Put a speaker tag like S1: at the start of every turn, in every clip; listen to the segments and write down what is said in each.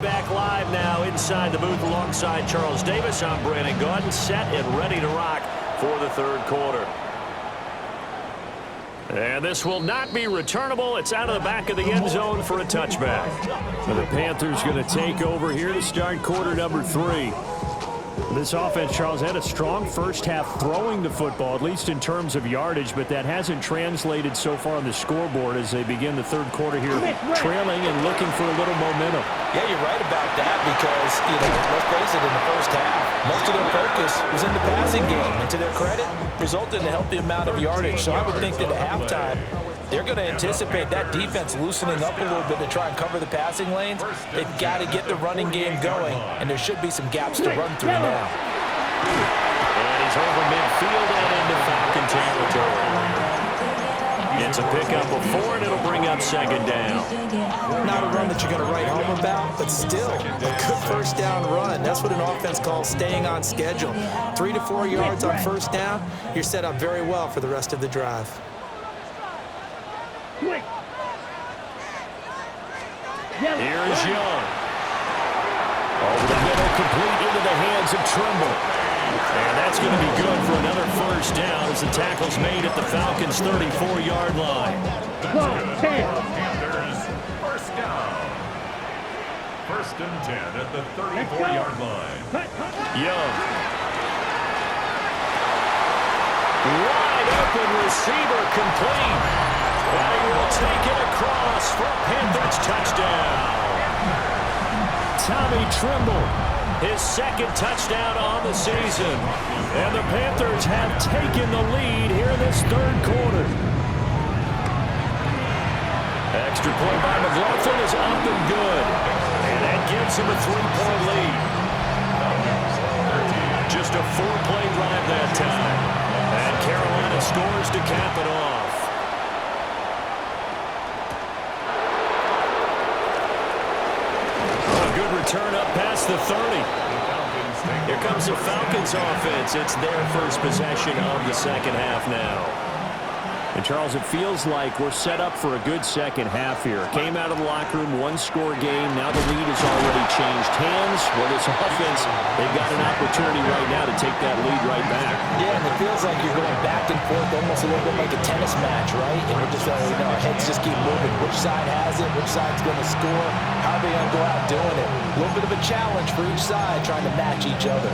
S1: Back live now inside the booth alongside Charles Davis. I'm Brandon Gaudin, set and ready to rock for the third quarter. And this will not be returnable. It's out of the back of the end zone for a touchback. So the Panthers going to take over here to start quarter number 3. This offense, Charles, had a strong first half throwing the football, at least in terms of yardage, but that hasn't translated so far on the scoreboard as they begin the third quarter here, trailing and looking for a little momentum.
S2: Yeah, you're right about that because, let's face it, in the first half, most of their focus was in the passing game. And to their credit, resulted in a healthy amount of yardage. So I would think that at halftime, they're going to anticipate that defense loosening up a little bit to try and cover the passing lanes. They've got to get the running game going, and there should be some gaps to run through now.
S1: And he's over midfield and into Falcon territory. It's a pickup of 4, and it'll bring up second down.
S2: Not a run that you're going to write home about, but still a good first down run. That's what an offense calls staying on schedule. 3 to 4 yards on first down, you're set up very well for the rest of the drive.
S1: Here's Young. Over the middle, complete into the hands of Trimble. And that's going to be good for another first down as the tackle's made at the Falcons' 34-yard line.
S3: Panthers, first down. First and 10 at the 34-yard line.
S1: Young. Wide open receiver complete. And he will take it across for a Panthers touchdown. Tommy Trimble, his second touchdown on the season. And the Panthers have taken the lead here in this third quarter. Extra point by McLaughlin is up and good. And that gives him a 3-point lead. Just a 4-play drive that time. And Carolina scores to cap it off. Return up past the 30. Here comes the Falcons offense. It's their first possession of the second half now. And Charles, it feels like we're set up for a good second half here. Came out of the locker room, one-score game. Now the lead has already changed hands. Well, this offense, they've got an opportunity right now to take that lead right back.
S2: Yeah, and it feels like you're going back and forth almost a little bit like a tennis match, right? And we're just, our heads just keep moving. Which side has it? Which side's going to score? How are they going to go out doing it? A little bit of a challenge for each side trying to match each other.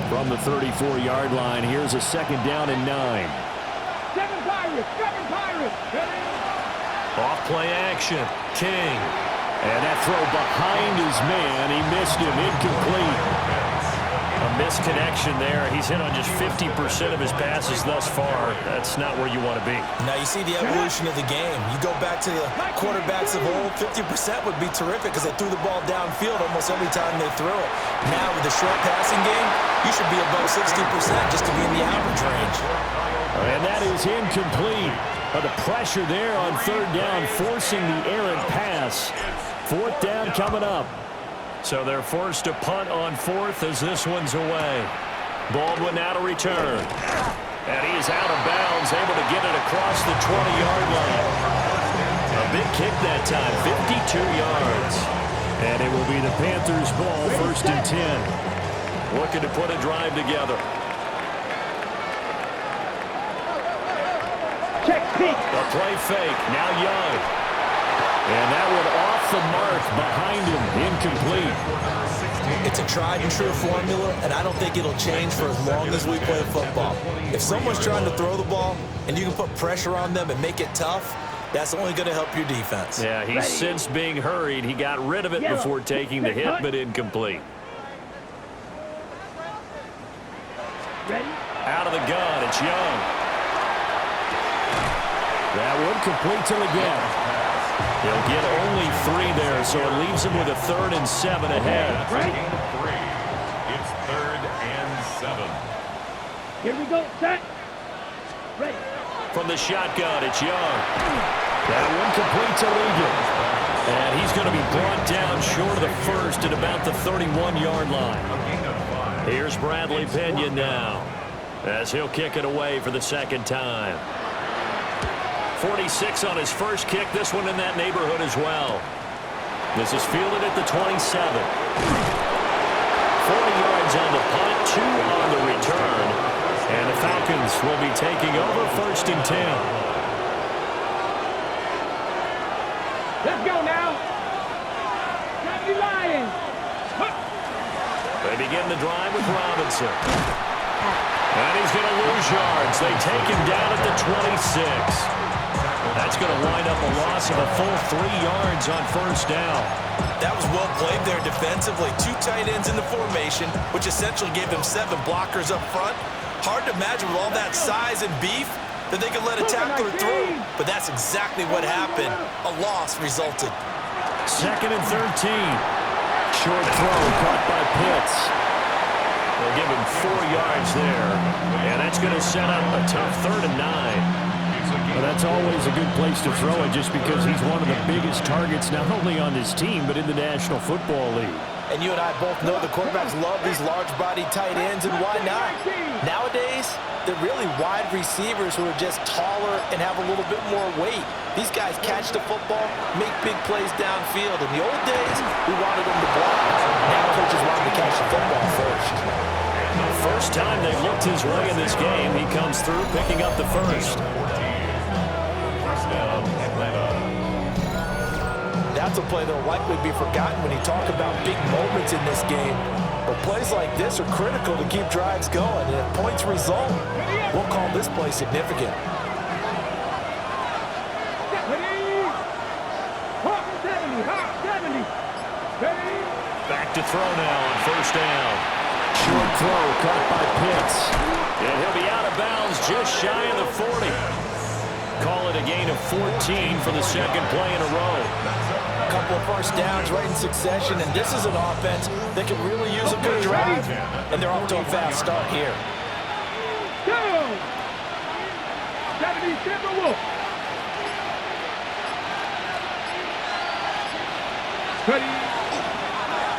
S1: From the 34-yard line, here's a second down and 9.
S4: Seven Pirates.
S1: Off play action. King. And that throw behind his man. He missed him. Incomplete. A misconnection there. He's hit on just 50% of his passes thus far. That's not where you want to be.
S2: Now you see the evolution of the game. You go back to the quarterbacks of old, 50% would be terrific because they threw the ball downfield almost every time they threw it. Now with the short passing game, you should be above 60% just to be in the average range.
S1: And that is incomplete. But the pressure there on third down, forcing the errant pass. Fourth down coming up. So they're forced to punt on fourth as this one's away. Baldwin now to return. And he is out of bounds, able to get it across the 20-yard line. A big kick that time, 52 yards. And it will be the Panthers' ball, first and 10. Looking to put a drive together. A play fake, now Young. And that one off the mark behind him, incomplete.
S2: It's a tried and true formula, and I don't think it'll change for as long as we play football. If someone's trying to throw the ball and you can put pressure on them and make it tough, that's only going to help your defense.
S1: Yeah, he's since being hurried. He got rid of it before taking the hit, but incomplete. Out of the gun, it's Young. That one complete to again. He'll get only 3 there, so it leaves him with a 3rd and 7 ahead.
S3: It's 3rd and 7.
S4: Here we go, set. Ready.
S1: From the shotgun, it's Young. That one complete to Ligon. And he's going to be brought down short of the first at about the 31-yard line. Here's Bradley Pinion now, as he'll kick it away for the second time. 46 on his first kick. This one in that neighborhood as well. This is fielded at the 27. 40 yards on the punt, 2 on the return. And the Falcons will be taking over 1st and 10.
S4: Let's go now. Got the Lions.
S1: They begin the drive with Robinson. And he's going to lose yards. They take him down at the 26. That's going to wind up a loss of a full 3 yards on 1st down.
S2: That was well played there defensively. 2 tight ends in the formation, which essentially gave them 7 blockers up front. Hard to imagine with all that size and beef that they could let a tackler through. But that's exactly what happened. A loss resulted.
S1: 2nd and 13. Short throw caught by Pitts. They'll give him 4 yards there. And that's going to set up a tough 3rd and 9. Well, that's always a good place to throw it just because he's one of the biggest targets not only on this team but in the National Football League.
S2: And you and I both know the quarterbacks love these large-bodied tight ends, and why not? Nowadays, they're really wide receivers who are just taller and have a little bit more weight. These guys catch the football, make big plays downfield. In the old days, we wanted them to block. Now coaches want them to catch the football first.
S1: First time they've looked his way in this game, he comes through picking up the first.
S2: That's a play that'll likely be forgotten when you talk about big moments in this game. But plays like this are critical to keep drives going. And if points result, we'll call this play significant.
S1: Back to throw now on 1st down. Short throw caught by Pitts. And he'll be out of bounds just shy of the 40. Call it a gain of 14 for the 2nd play in a row.
S2: A couple of 1st downs right in succession, and this is an offense that can really use a good drive, and they're off to a fast start here.
S4: Go! 77 Wolf.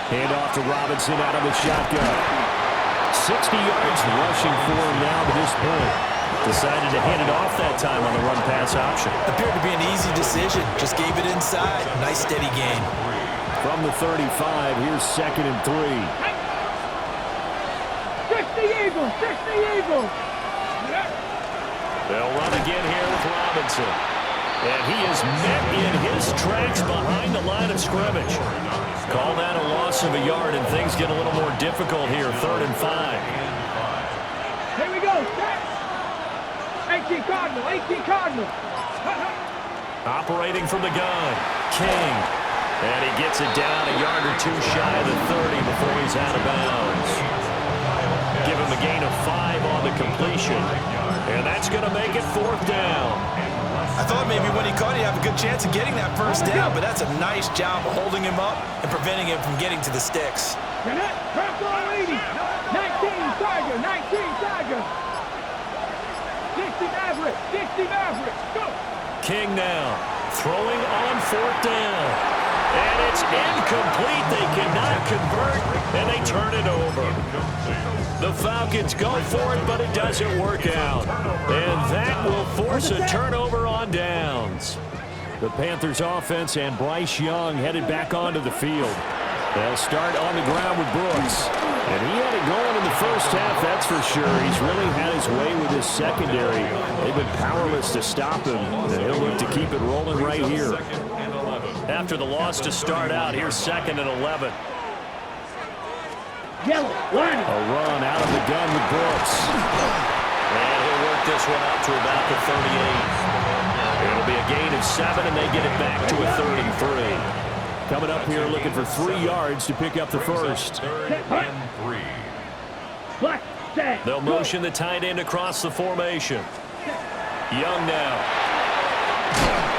S1: Hand off to Robinson out of the shotgun. 60 yards rushing for him now to this point. Decided to hand it off that time on the run-pass option.
S2: Appeared to be an easy decision. Just gave it inside. Nice, steady gain.
S1: From the 35, here's 2nd and 3.
S4: 60 Eagles! 60 Eagles!
S1: They'll run again here with Robinson. And he is met in his tracks behind the line of scrimmage. Call that a loss of a yard, and things get a little more difficult here. 3rd and 5.
S4: Here we go. 18 Cardinal. 18 Cardinal.
S1: Operating from the gun. King. And he gets it down a yard or 2 shy of the 30 before he's out of bounds. Give him a gain of 5 on the completion. And that's going to make it 4th down.
S2: I thought maybe when he caught it, he'd have a good chance of getting that 1st down, but that's a nice job of holding him up and preventing him from getting to the sticks.
S4: 19 Tiger. 19 Tiger. 60 Maverick. 60 Maverick. Go.
S1: King now throwing on 4th down. And it's incomplete. They cannot convert, and they turn it over. The Falcons go for it, but it doesn't work out. And that will force a turnover on downs. The Panthers offense and Bryce Young headed back onto the field. They'll start on the ground with Brooks. And he had it going in the first half, that's for sure. He's really had his way with his secondary. They've been powerless to stop him, and he'll look to keep it rolling right here. After the loss to start out, here's 2nd and 11.
S4: Yellow, line.
S1: A run out of the gun with Brooks. And he'll work this one out to about the 38. It'll be a gain of 7, and they get it back to a 3rd and 3. Coming up here looking for 3 yards to pick up the first.
S3: 3rd and 3.
S4: Black, set.
S1: They'll motion the tight end across the formation. Young now.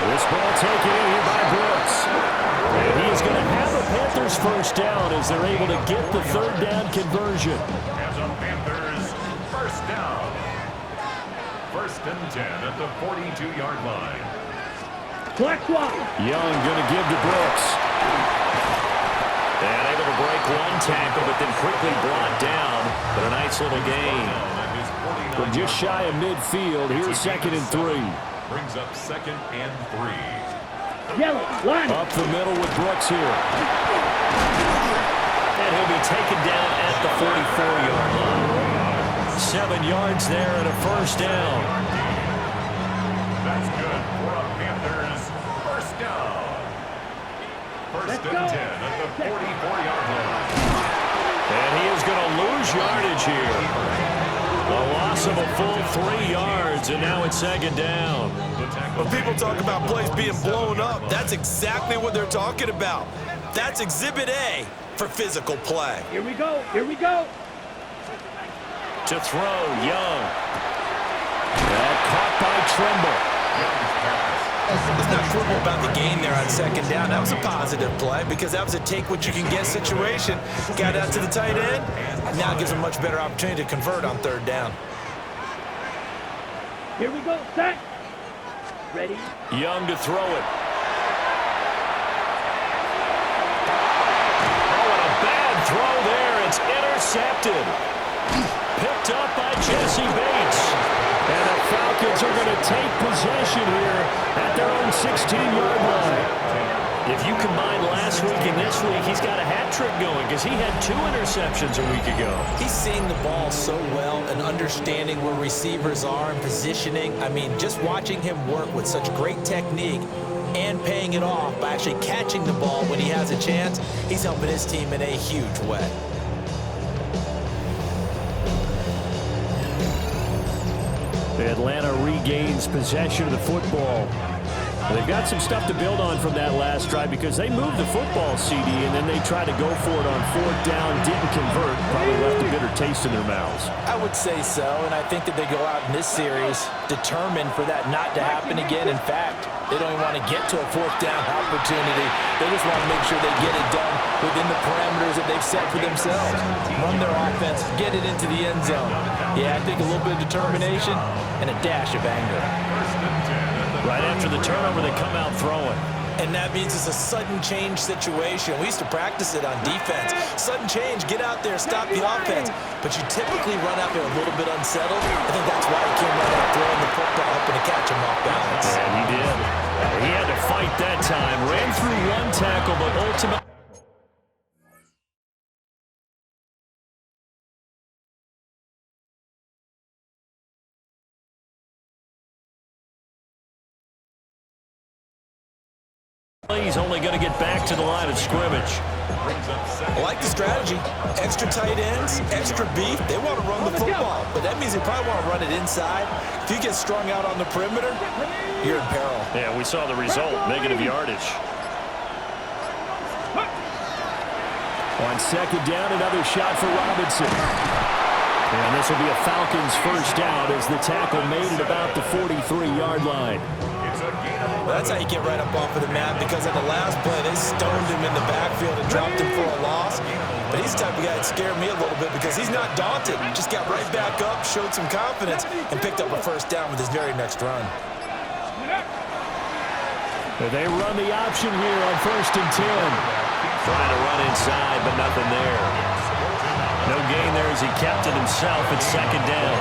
S1: This ball taken in here by Brooks. And he is going to have a Panthers 1st down as they're able to get the 3rd down conversion.
S3: As a Panthers 1st down. 1st and 10 at the 42-yard line.
S4: Black swap.
S1: Young going to give to Brooks. And able to break one tackle, but then quickly brought down. But a nice little gain. From just shy of midfield, here's 2nd and 3.
S3: Brings up 2nd and 3.
S4: Yellow, line.
S1: Up the middle with Brooks here. And he'll be taken down at the 44-yard line. 7 yards there and a first down.
S3: That's good for a Panthers first down. First and 10 at the 44-yard line.
S1: And he is going to lose yardage here. A loss of a full 3 yards, and now it's 2nd down.
S2: When people talk about plays being blown up, that's exactly what they're talking about. That's Exhibit A for physical play.
S4: Here we go. Here we go.
S1: To throw, Young. Caught by Trimble.
S2: Let's not quibble about the gain there on 2nd down. That was a positive play because that was a take-what-you-can-get situation. Got out to the tight end. Now it gives him a much better opportunity to convert on 3rd down.
S4: Here we go. Set. Ready.
S1: Young to throw it. Oh, and a bad throw there. It's intercepted. Picked up by Jesse Bates. And the Falcons are going to take possession here at their own 16-yard line. If you combine last week and this week, he's got a hat trick going because he had 2 interceptions a week ago.
S2: He's seeing the ball so well and understanding where receivers are and positioning. I mean, just watching him work with such great technique and paying it off by actually catching the ball when he has a chance, he's helping his team in a huge way.
S1: Atlanta regains possession of the football. They've got some stuff to build on from that last drive because they moved the football, CD, and then they tried to go for it on 4th down, didn't convert, probably left a bitter taste in their mouths.
S2: I would say so, and I think that they go out in this series determined for that not to happen again. In fact, they don't even want to get to a 4th down opportunity. They just want to make sure they get it done within the parameters that they've set for themselves. Run their offense, get it into the end zone. Yeah, I think a little bit of determination and a dash of anger.
S1: Right after the turnover, they come out throwing.
S2: And that means it's a sudden change situation. We used to practice it on defense. Sudden change, get out there, stop the offense. But you typically run out there a little bit unsettled. I think that's why he came right out throwing the football, hoping to catch him off balance.
S1: And he did. He had to fight that time. Ran through 1 tackle, but ultimately... He's only going to get back to the line of scrimmage.
S2: I like the strategy. Extra tight ends, extra beef. They want to run the football, but that means they probably want to run it inside. If you get strung out on the perimeter, you're in peril.
S1: Yeah, we saw the result, negative yardage. On 2nd down, another shot for Robinson. And this will be a Falcons first down as the tackle made it about the 43-yard line.
S2: That's how you get right up off of the mat, because on the last play, they stoned him in the backfield and dropped him for a loss. But he's the type of guy that scared me a little bit because he's not daunted. Just got right back up, showed some confidence, and picked up a first down with his very next run.
S1: They run the option here on 1st and 10. Trying to run inside, but nothing there. No gain there as he kept it himself at 2nd down.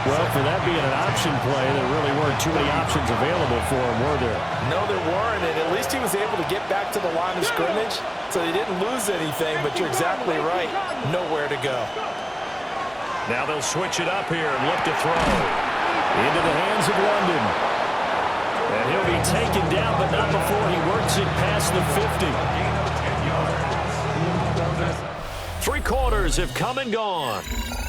S1: Well, for that being an option play, there really weren't too many options available for him, were there?
S2: No, there weren't, and at least he was able to get back to the line of scrimmage, so he didn't lose anything, but you're exactly right. Nowhere to go.
S1: Now they'll switch it up here and look to throw. Into the hands of London. And he'll be taken down, but not before he works it past the 50. 3 quarters have come and gone.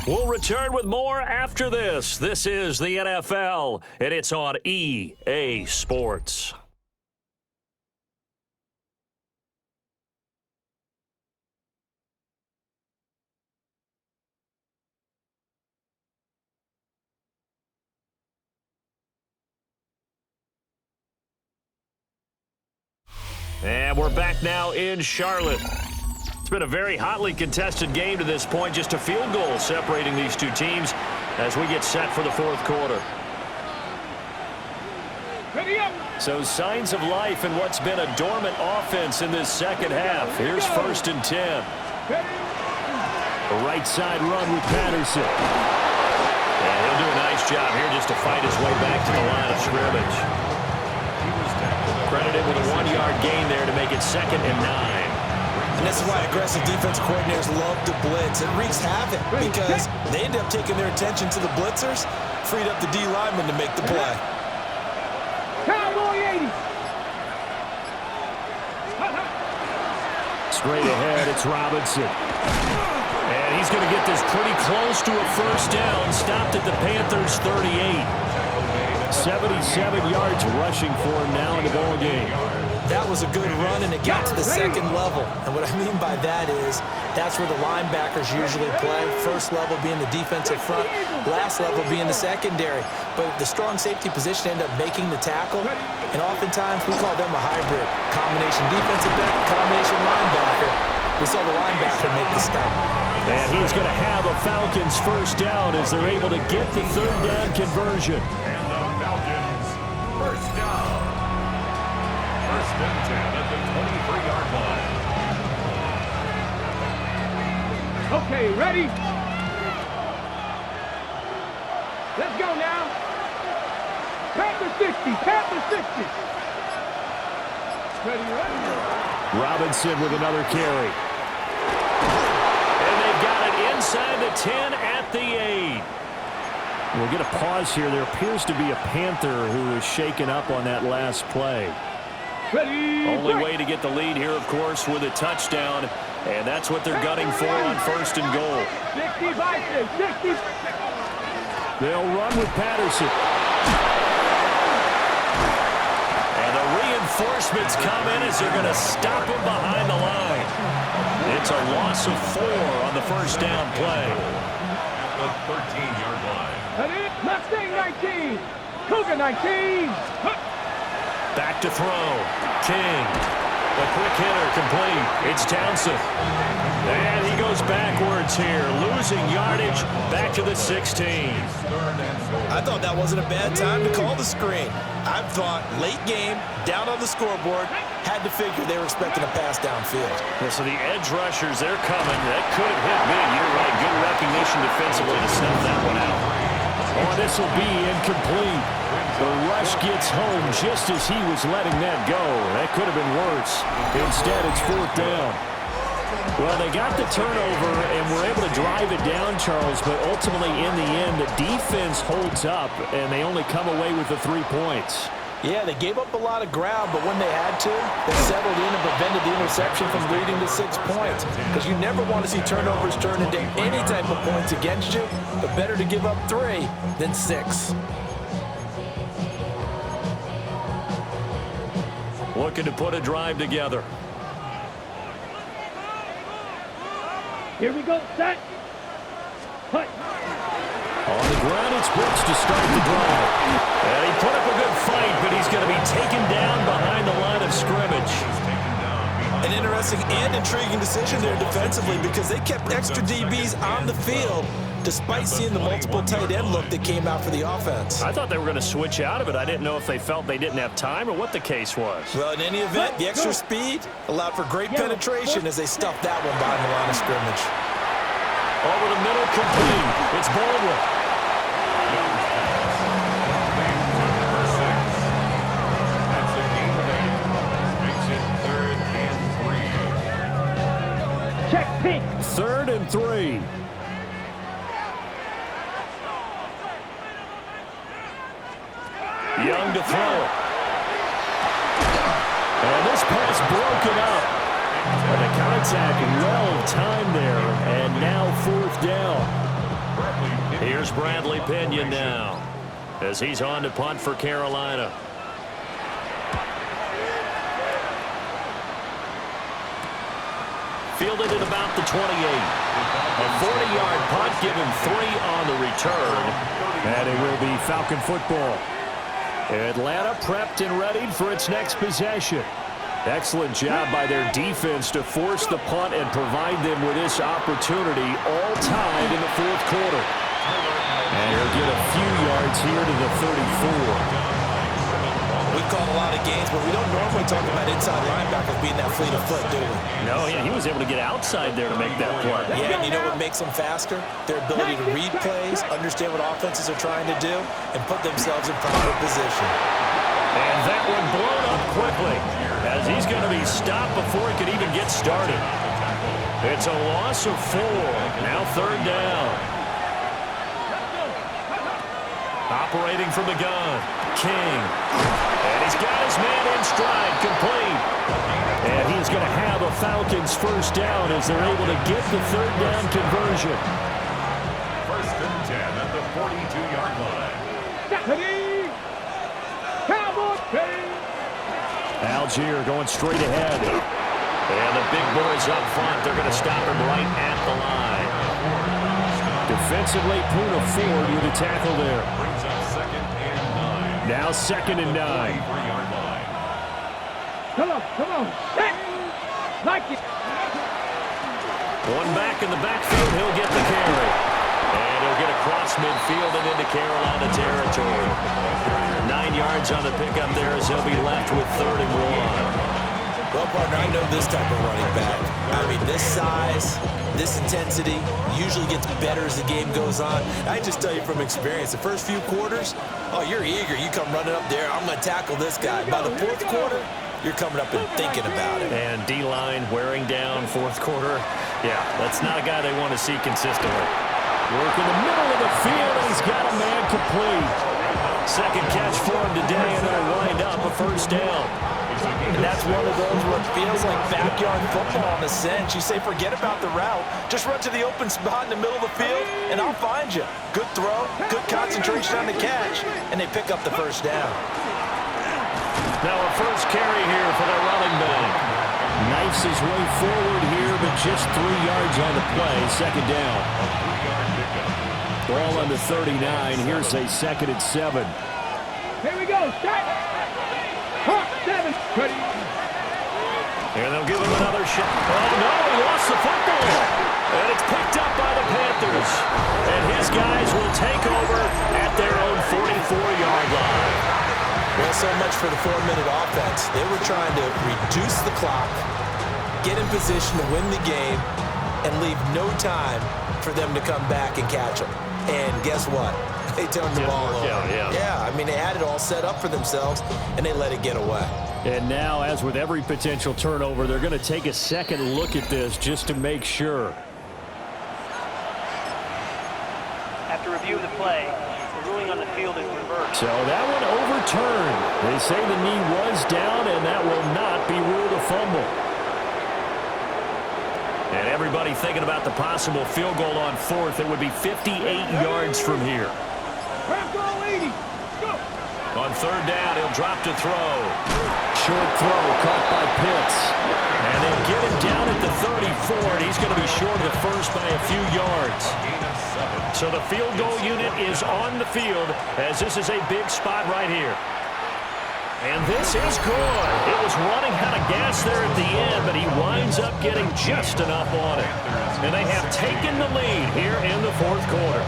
S1: We'll return with more after this. This is the NFL, and it's on EA Sports. And we're back now in Charlotte. It's been a very hotly contested game to this point. Just a field goal separating these two teams as we get set for the 4th quarter. So signs of life in what's been a dormant offense in this 2nd half. Here's 1st and 10. A right side run with Patterson. And he'll do a nice job here just to fight his way back to the line of scrimmage. Credited with a 1-yard gain there to make it 2nd and 9.
S2: And this is why aggressive defense coordinators love to blitz. It wreaks havoc because they end up taking their attention to the blitzers, freed up the D lineman to make the play.
S4: Cowboy 80.
S1: Straight ahead, it's Robinson. And he's going to get this pretty close to a first down. Stopped at the Panthers' 38. 77 yards rushing for him now in the ball game.
S2: That was a good run, and it got to the 2nd level. And what I mean by that is that's where the linebackers usually play. First level being the defensive front, last level being the secondary. But the strong safety position ended up making the tackle, and oftentimes we call them a hybrid. Combination defensive back, combination linebacker. We saw the linebacker make the stop.
S1: And he's going to have a Falcons first down as they're able to get the 3rd down conversion.
S3: And the Falcons first down. 1st and 10 at the 23-yard line.
S4: Okay, ready? Let's go now. Panther 60, Panther 60. Ready.
S1: Robinson with another carry. And they've got it inside the 10 at the 8. We'll get a pause here. There appears to be a Panther who is shaken up on that last play.
S4: Ready.
S1: Only way to get the lead here, of course, with a touchdown. And that's what they're gunning for on 1st and goal.
S4: 60 by 60.
S1: They'll run with Patterson. And the reinforcements come in as they're going to stop him behind the line. It's a loss of 4 on the first down play.
S3: At the 13-yard line.
S4: Ready. Mustang 19. Cougar 19.
S1: Back to throw. King. The quick hitter complete. It's Townsend. And he goes backwards here. Losing yardage back to the 16.
S2: I thought that wasn't a bad time to call the screen. I thought late game, down on the scoreboard, had to figure they were expecting a pass downfield.
S1: Yeah, so the edge rushers, they're coming. That could have hit big. You're right. Good recognition defensively to snuff that one out. Oh, this will be incomplete. The rush gets home just as he was letting that go. That could have been worse. Instead, it's 4th down. Well, they got the turnover and were able to drive it down, Charles, but ultimately in the end, the defense holds up, and they only come away with the 3 points.
S2: Yeah, they gave up a lot of ground, but when they had to, they settled in and prevented the interception from leading to 6 points. Because you never want to see turnovers turn into any type of points against you, but better to give up 3 than 6.
S1: Looking to put a drive together.
S4: Here we go, set. Hut.
S1: On the ground, it's Brooks to start the drive. And he put up a good fight, but he's going to be taken down behind the line of scrimmage.
S2: An interesting and intriguing decision there defensively because they kept extra DBs on the field despite seeing the multiple tight end look that came out for the offense.
S1: I thought they were going to switch out of it. I didn't know if they felt they didn't have time or what the case was.
S2: Well, in any event, the extra speed allowed for great penetration as they stuffed that one behind the line of scrimmage.
S1: Over the middle, complete. It's Baldwin.
S3: That's a gain of 8. Makes it 3rd and 3.
S4: Check pink.
S1: 3rd and 3. Young to throw it. And this pass broken up. And the contact well timed there. And now 4th down. Here's Bradley Pinion now as he's on to punt for Carolina. Fielded at about the 28. A 40-yard punt, given 3 on the return. And it will be Falcon football. Atlanta prepped and readied for its next possession. Excellent job by their defense to force the punt and provide them with this opportunity, all tied in the 4th quarter. And he'll get a few yards here to the 34.
S2: We call a lot of games, but we don't normally talk about inside linebackers being that fleet of foot, do we?
S1: No, yeah, he was able to get outside there to make that play.
S2: Yeah, and you know what makes them faster? Their ability to read plays, understand what offenses are trying to do, and put themselves in proper position.
S1: And that one blown up quickly as he's going to be stopped before he could even get started. It's a loss of 4. Now 3rd down. Operating from the gun, King. And he's got his man in stride, complete. And he's going to have a Falcons 1st down as they're able to get the 3rd down conversion.
S3: 1st and 10 at the 42-yard line.
S1: Algier going straight ahead. And the big boys up front, they're going to stop him right at the line. Defensively, Puna Ford with a tackle there.
S3: Brings up 2nd and 9.
S1: Now 2nd and 9.
S3: 43-yard line.
S4: Come on. Like it.
S1: One back in the backfield, he'll get the carry. And he'll get across midfield and into Carolina territory. 9 yards on the pickup there as he'll be left with 3rd and 1.
S2: Well, partner, I know this type of running back. I mean, this size, this intensity usually gets better as the game goes on. I just tell you from experience, the first few quarters, oh, you're eager. You come running up there, I'm going to tackle this guy. By the 4th quarter, you're coming up and thinking about it.
S1: And D-line wearing down 4th quarter. Yeah, that's not a guy they want to see consistently. Work in the middle of the field, and he's got a man complete. 2nd catch for him today, and they'll wind up a 1st down.
S2: And that's one of those where it feels like backyard football in a sense. You say, forget about the route. Just run to the open spot in the middle of the field, and I'll find you. Good throw, good concentration on the catch, and they pick up the 1st down.
S1: Now a 1st carry here for the running back. Knifes his way forward here, but just 3 yards on the play. 2nd down. Ball on the 39. Here's a 2nd and 7.
S4: Here we go. Set. 7. Ready.
S1: And they'll give him another shot. Oh, no, he lost the football. And it's picked up by the Panthers. And his guys will take over at their own 44-yard line.
S2: Well, so much for the 4-minute offense. They were trying to reduce the clock, get in position to win the game, and leave no time for them to come back and catch them. And guess what? They turned the ball over. Yeah, I mean, they had it all set up for themselves, and they let it get away.
S1: And now, as with every potential turnover, they're going to take a second look at this just to make sure.
S5: After review of the play, the ruling on the field is reversed.
S1: So that one overturned. They say the knee was down, and that will not be ruled a fumble. And everybody thinking about the possible field goal on 4th. It would be 58 yards from here. On 3rd down, he'll drop to throw. Short throw caught by Pitts. And they'll get him down at the 34, and he's going to be short of the 1st by a few yards. So the field goal unit is on the field as this is a big spot right here. And this is good. It was running out of gas there at the end, but he winds up getting just enough on it. And they have taken the lead here in the 4th quarter.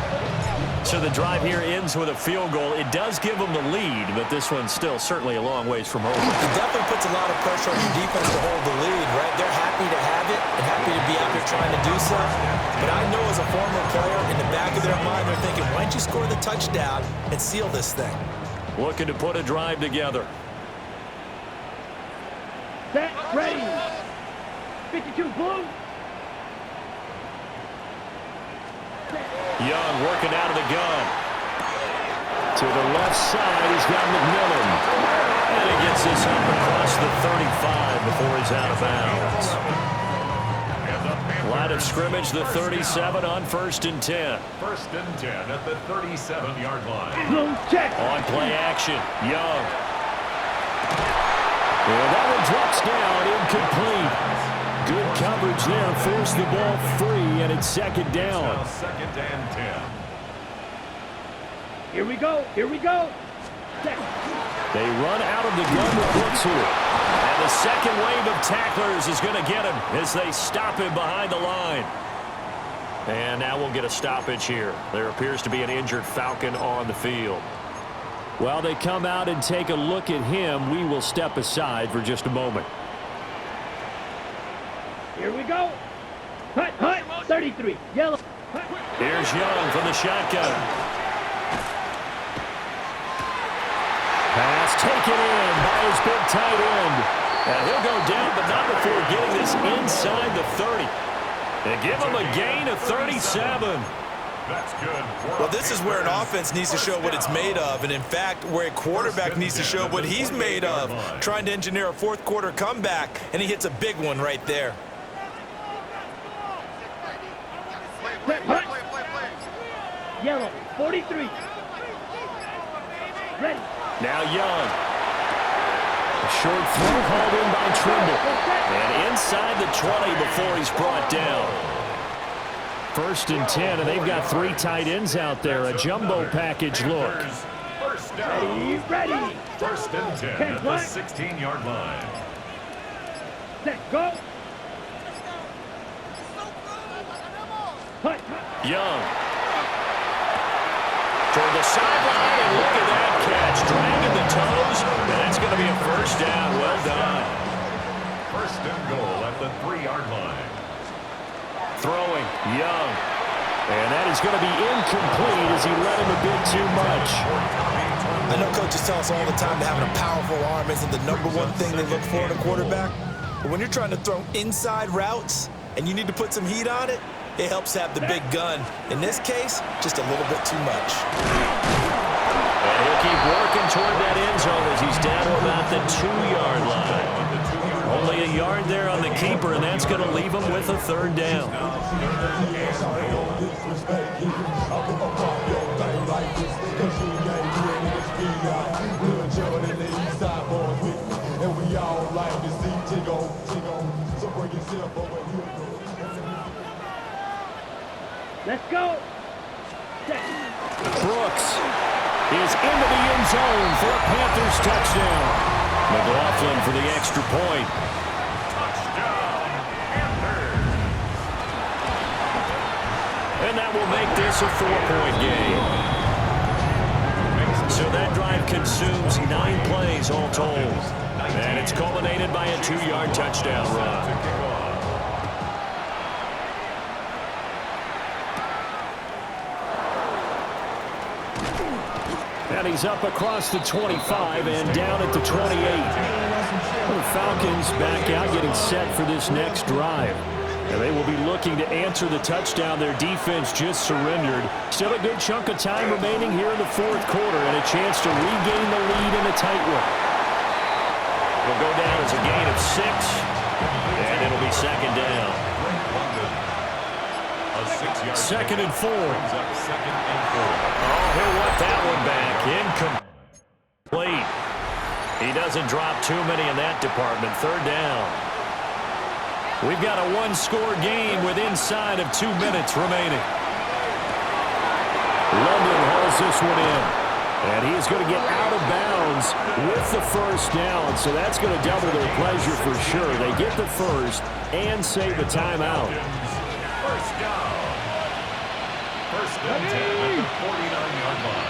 S1: So the drive here ends with a field goal. It does give them the lead, but this one's still certainly a long ways from over.
S2: It definitely puts a lot of pressure on your defense to hold the lead, right? They're happy to have it and happy to be out there trying to do so. But I know as a former player, in the back of their mind, they're thinking, why don't you score the touchdown and seal this thing?
S1: Looking to put a drive together.
S4: Set. Ready. 52 blue.
S1: Young working out of the gun. To the left side, he's got McMillan. And he gets this up across the 35 before he's out of bounds. Line of scrimmage, the 37 on 1st and 10.
S3: 1st and 10 at the 37-yard line.
S4: Blue check.
S1: On play action, Young. And that one drops down, incomplete. Good coverage there, forced the ball free, and it's 2nd down.
S3: Now 2nd and 10.
S4: Here we go. Set.
S1: They run out of the gun with Blitzer. And the second wave of tacklers is going to get him as they stop him behind the line. And now we'll get a stoppage here. There appears to be an injured Falcon on the field. While they come out and take a look at him, we will step aside for just a moment.
S4: Here we go. Hut, 33, yellow. Hut.
S1: Here's Young from the shotgun. Pass taken in by his big tight end. And he'll go down, but not before getting this inside the 30. They give him a gain of 37.
S3: That's good.
S2: Well, this is where an offense needs to show what it's made of, and in fact, where a quarterback needs to show what he's made of, trying to engineer a fourth-quarter comeback, and he hits a big one right there.
S4: Yellow, 43. Ready.
S1: Now Young. A short throw hauled in by Trimble. And inside the 20 before he's brought down. 1st and 10, and they've got 3 tight ends out there. A jumbo package look.
S3: First down.
S4: Ready.
S3: 1st and 10 at the 16-yard line.
S4: Set, go. Hut.
S1: Young. Toward the sideline, and look at that catch. Dragging the toes, and that's going to be a 1st down. Well done.
S3: 1st and goal at the 3-yard line.
S1: Throwing, Young. And that is going to be incomplete as he let him a bit too much.
S2: I know coaches tell us all the time that having a powerful arm isn't the #1 thing they look for in a quarterback. But when you're trying to throw inside routes and you need to put some heat on it, it helps have the big gun. In this case, just a little bit too much.
S1: And he'll keep working toward that end zone as he's down to about the 2-yard line. Only a yard there on the keeper, and that's going to leave him with a 3rd down.
S4: Let's go.
S1: Brooks is into the end zone for a Panthers touchdown. McLaughlin for the extra point.
S3: Touchdown, Panthers.
S1: And that will make this a 4-point game. So that drive consumes 9 plays all told. And it's culminated by a 2-yard touchdown run. And he's up across the 25 and down at the 28. The Falcons back out getting set for this next drive. And they will be looking to answer the touchdown their defense just surrendered. Still a good chunk of time remaining here in the 4th quarter and a chance to regain the lead in a tight one. It'll go down as a gain of 6, and it'll be 2nd down. 2nd and 4. Oh, he'll want that one back. Incomplete. He doesn't drop too many in that department. 3rd down. We've got a 1-score game with inside of 2 minutes remaining. London hauls this one in. And he is going to get out of bounds with the 1st down. So that's going to double their pleasure for sure. They get the 1st and save a timeout.
S3: 1st down. 1st and 10 at the 49-yard line.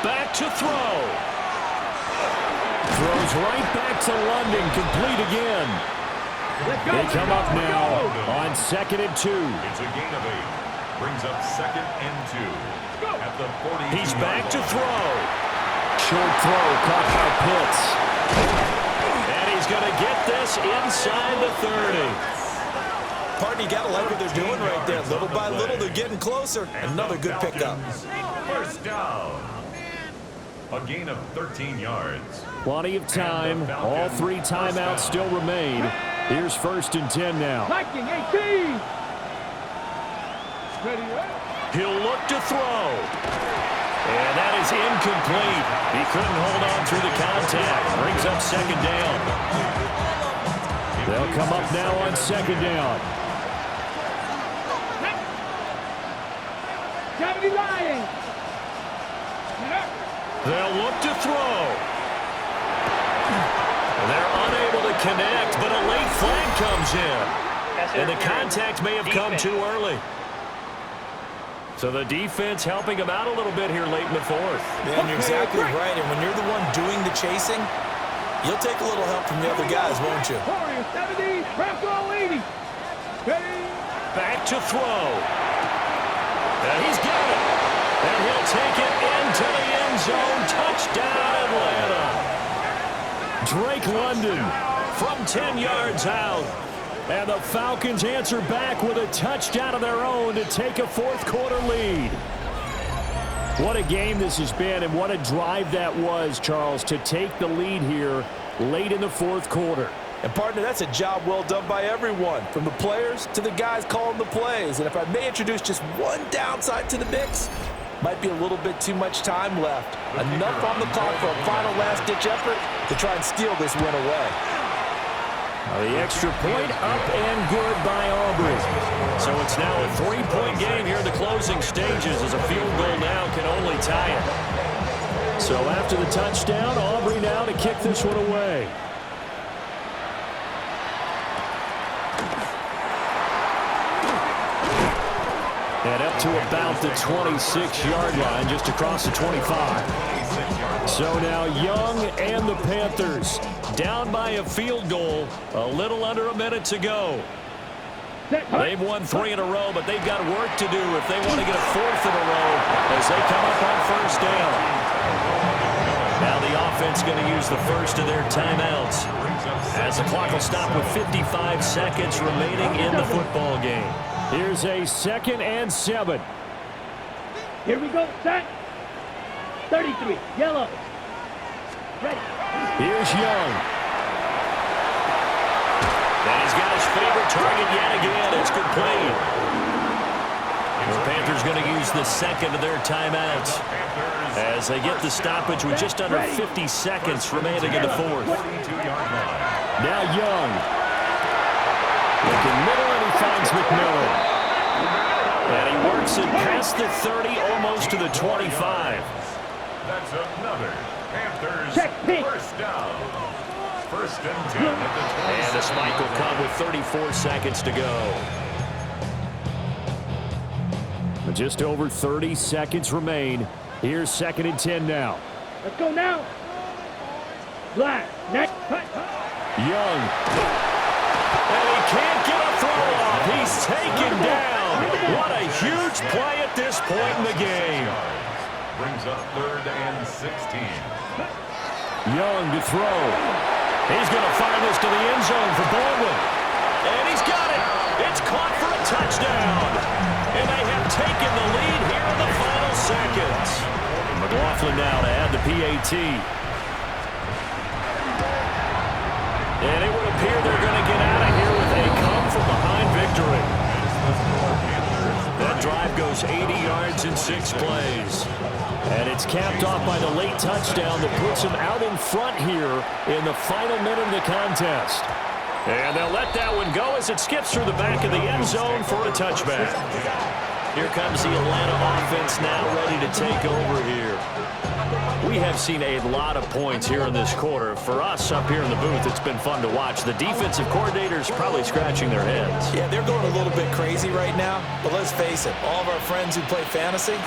S1: Back to throw. Throws right back to London, complete again. They come up now on 2nd and 2.
S3: It's a gain of 8. Brings up 2nd and 2 at the 40.
S1: He's back to throw. Short throw caught by Pitts. And he's going to get this inside the 30.
S2: Pardon, you got to like what they're doing right there. Little by little, they're getting closer. Another good pickup.
S3: 1st down. A gain of 13 yards.
S1: Plenty of time. All 3 timeouts still remain. Here's 1st and 10 now.
S4: Viking 18.
S1: He'll look to throw. And that is incomplete. He couldn't hold on through the contact. Brings up 2nd down. They'll come up now on 2nd down. They'll look to throw. They're unable to connect, but a late flag comes in. And the contact may have come too early. So the defense helping him out a little bit here late in the fourth.
S2: Man, you're exactly right. And when you're the one doing the chasing, you'll take a little help from the other guys, won't you?
S4: 70, Bronco 80.
S1: Back to throw. And he's got it. And he'll take it into the end zone. Touchdown, Atlanta. Drake London from 10 yards out. And the Falcons answer back with a touchdown of their own to take a fourth-quarter lead. What a game this has been, and what a drive that was, Charles, to take the lead here late in the fourth quarter.
S2: And, partner, that's a job well done by everyone, from the players to the guys calling the plays. And if I may introduce just one downside to the mix, might be a little bit too much time left. Enough on the clock for a final last-ditch effort to try and steal this win away.
S1: The extra point up and good by Aubrey. So it's now a 3-point game here in the closing stages, as a field goal now can only tie it. So after the touchdown, Aubrey now to kick this one away. And up to about the 26-yard line, just across the 25. So now Young and the Panthers down by a field goal, a little under a minute to go. They've won 3 in a row, but they've got work to do if they want to get a 4th in a row as they come up on first down. Now the offense going to use the first of their timeouts as the clock will stop with 55 seconds remaining in the football game. Here's a 2nd and 7.
S4: Here we go, set. 33, yellow. Ready.
S1: Here's Young. And he's got his favorite target yet again. It's complete. The Panthers going to use the second of their timeouts as they get the stoppage with just under 50 seconds remaining in the fourth. Now Young. Looking middle, and he finds McMillan. And he works it past the 30, almost to the 25.
S3: That's another Panthers first down. 1st and 10 at the 20.
S1: And the spike will come with 34 seconds to go. Just over 30 seconds remain. Here's 2nd and 10 now.
S4: Let's go now. Black. Next.
S1: Young. And he can't get a throw off. He's taken down. What a huge play at this point in the game.
S3: Brings up 3rd and 16.
S1: Young to throw. He's going to fire this to the end zone for Baldwin. And he's got it. It's caught for a touchdown. And they have taken the lead here in the final seconds. McLaughlin now to add the PAT. And it would appear they're going to get out of here with a come-from-behind victory. That drive goes 80 yards in 6 plays. And it's capped off by the late touchdown that puts him out in front here in the final minute of the contest. And they'll let that one go as it skips through the back of the end zone for a touchback. Here comes the Atlanta offense now ready to take over here. We have seen a lot of points here in this quarter. For us up here in the booth, it's been fun to watch. The defensive coordinators probably scratching their heads.
S2: Yeah, they're going a little bit crazy right now. But let's face it, all of our friends who play fantasy,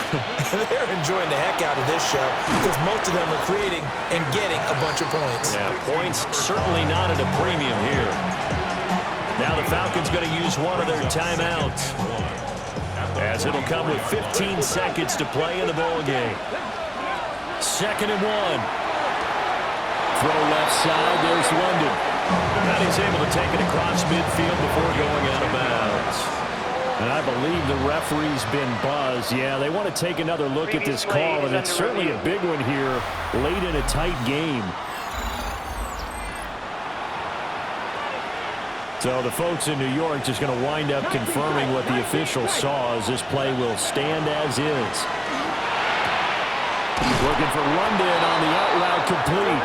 S2: they're enjoying the heck out of this show because most of them are creating and getting a bunch of points.
S1: Yeah, points certainly not at a premium here. Now the Falcons going to use one of their timeouts as it'll come with 15 seconds to play in the ball game. 2nd and 1. Throw left side. There's London. And he's able to take it across midfield before going out of bounds. And I believe the referee's been buzzed. Yeah, they want to take another look at this call, and it's certainly a big one here late in a tight game. So the folks in New York just going to wind up confirming what the official saw as this play will stand as is. Looking for London on the out route complete.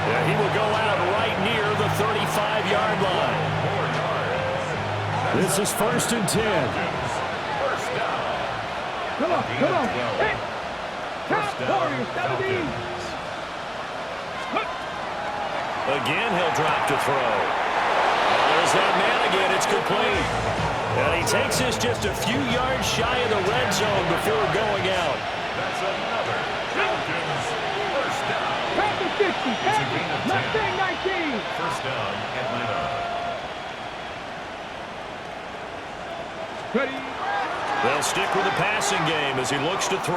S1: Yeah, he will go out right near the 35-yard line. This is 1st and 10.
S4: Come on. Hey. Top Warriors, 17.
S1: Again, he'll drop to throw. There's that man again. It's complete. And he takes this just a few yards shy of the red zone before going out.
S3: That's another Falcons first down.
S4: Panthers 50, Panthers, Mustang 19.
S3: First down, Atlanta.
S4: Ready.
S1: They'll stick with the passing game as he looks to throw.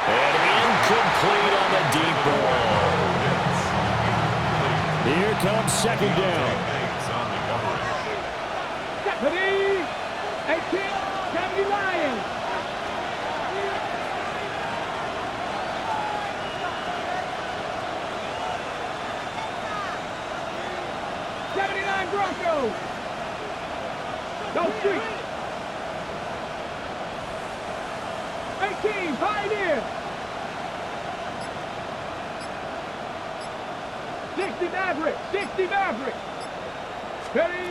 S1: And incomplete on the deep ball. Here comes second down.
S3: Thanks on the coverage.
S4: Ready. 18, 70 Lions. Broncos. Go street. 18, Pioneer. 60 Maverick, 60 Maverick. Ready.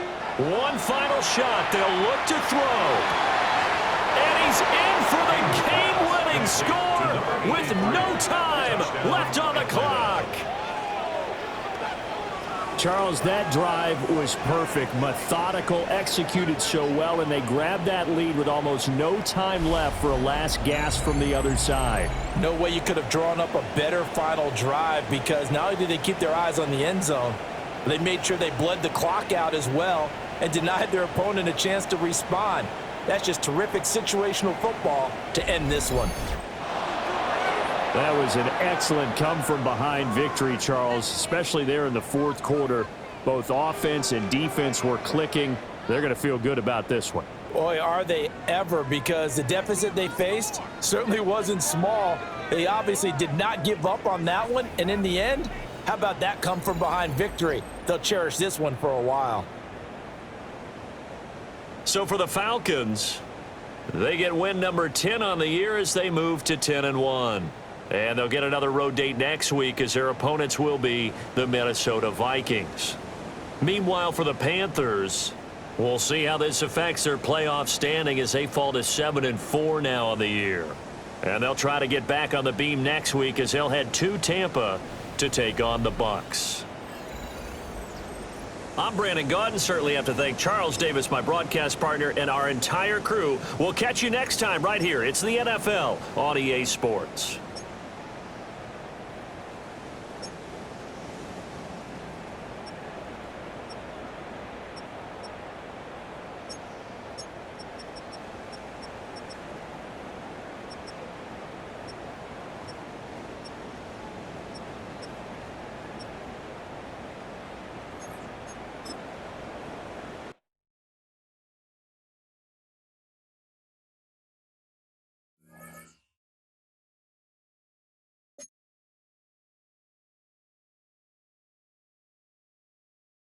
S1: One final shot. They'll look to throw. And he's in for the game-winning score with no time left on the clock. Charles, that drive was perfect, methodical, executed so well, and they grabbed that lead with almost no time left for a last gasp from the other side.
S2: No way you could have drawn up a better final drive, because not only did they keep their eyes on the end zone, they made sure they bled the clock out as well and denied their opponent a chance to respond. That's just terrific situational football to end this one.
S1: That was an excellent come-from-behind victory, Charles, especially there in the fourth quarter. Both offense and defense were clicking. They're going to feel good about this one.
S2: Boy, are they ever, because the deficit they faced certainly wasn't small. They obviously did not give up on that one, and in the end, how about that come-from-behind victory? They'll cherish this one for a while.
S1: So for the Falcons, they get win number 10 on the year as they move to 10-1. And they'll get another road date next week as their opponents will be the Minnesota Vikings. Meanwhile, for the Panthers, we'll see how this affects their playoff standing as they fall to 7-4 now on the year. And they'll try to get back on the beam next week as they'll head to Tampa to take on the Bucs. I'm Brandon Gaudin. Certainly have to thank Charles Davis, my broadcast partner, and our entire crew. We'll catch you next time right here. It's the NFL on EA Sports.